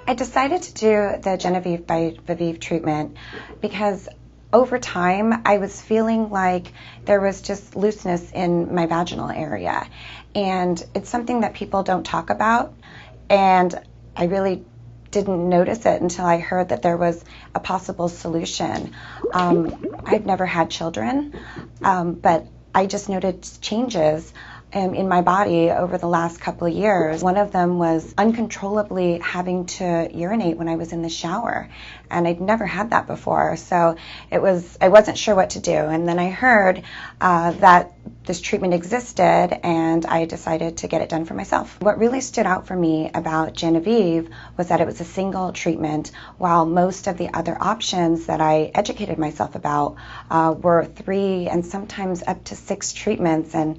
I decided to do the Geneveve by Geneveve treatment because over time I was feeling like there was just looseness in my vaginal area, and it's something that people don't talk about, and I really didn't notice it until I heard that there was a possible solution. I've never had children, but I just noticed changes in my body over the last couple of years. One of them was uncontrollably having to urinate when I was in the shower, and I'd never had that before, so I wasn't sure what to do. And then I heard that this treatment existed, and I decided to get it done for myself. What really stood out for me about Geneveve was that it was a single treatment, while most of the other options that I educated myself about were 3 and sometimes up to 6 treatments. And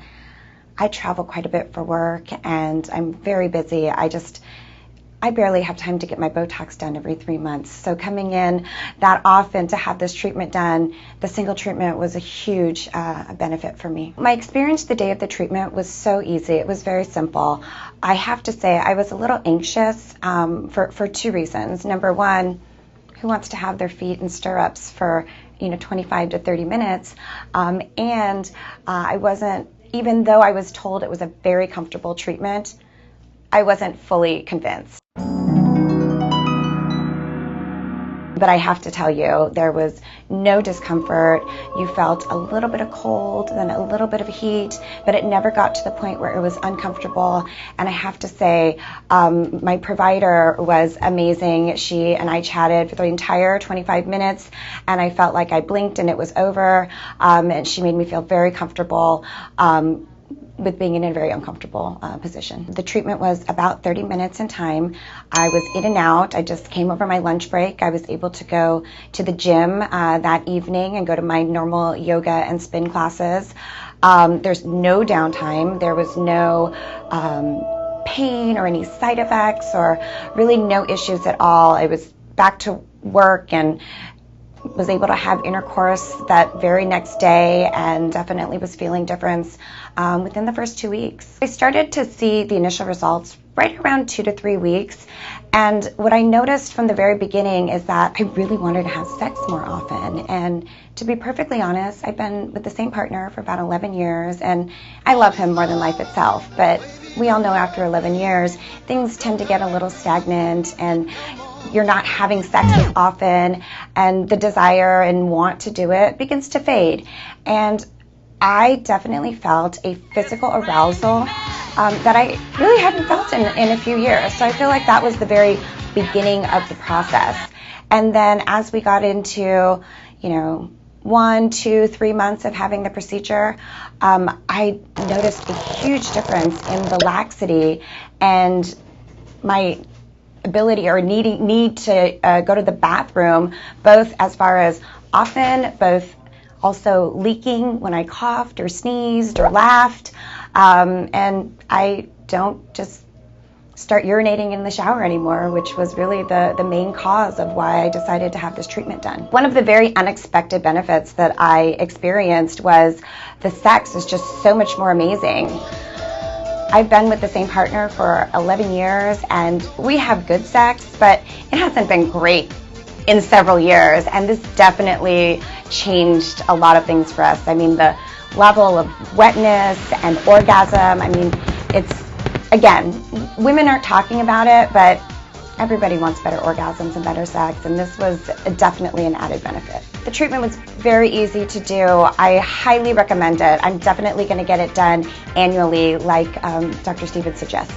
I travel quite a bit for work, and I'm very busy. I barely have time to get my Botox done every 3 months. So coming in that often to have this treatment done, the single treatment was a huge benefit for me. My experience the day of the treatment was so easy. It was very simple. I have to say I was a little anxious for 2 reasons. Number one, who wants to have their feet in stirrups for 25 to 30 minutes? And I wasn't, even though I was told it was a very comfortable treatment, I wasn't fully convinced. But I have to tell you, there was no discomfort. You felt a little bit of cold, then a little bit of heat, but it never got to the point where it was uncomfortable. And I have to say, my provider was amazing. She and I chatted for the entire 25 minutes, and I felt like I blinked and it was over. And she made me feel very comfortable with being in a very uncomfortable position. The treatment was about 30 minutes in time. I was in and out. I just came over my lunch break. I was able to go to the gym that evening and go to my normal yoga and spin classes. There's no downtime. There was no pain or any side effects, or really no issues at all. I was back to work and was able to have intercourse that very next day, and definitely was feeling difference within the first 2 weeks. I started to see the initial results right around 2 to 3 weeks, and what I noticed from the very beginning is that I really wanted to have sex more often. And to be perfectly honest, I've been with the same partner for about 11 years, and I love him more than life itself, but we all know after 11 years things tend to get a little stagnant, and you're not having sex as often, and the desire and want to do it begins to fade. And I definitely felt a physical arousal that I really hadn't felt in a few years. So I feel like that was the very beginning of the process. And then as we got into, 1, 2, 3 months of having the procedure, I noticed a huge difference in the laxity and my ability or need to go to the bathroom, both as far as often, both also leaking when I coughed or sneezed or laughed, and I don't just start urinating in the shower anymore, which was really the main cause of why I decided to have this treatment done. One of the very unexpected benefits that I experienced was the sex is just so much more amazing. I've been with the same partner for 11 years, and we have good sex, but it hasn't been great in several years, and this definitely changed a lot of things for us. I mean, the level of wetness and orgasm, it's, again, women aren't talking about it, but everybody wants better orgasms and better sex, and this was definitely an added benefit. The treatment was very easy to do. I highly recommend it. I'm definitely going to get it done annually like Dr. Stevens suggests.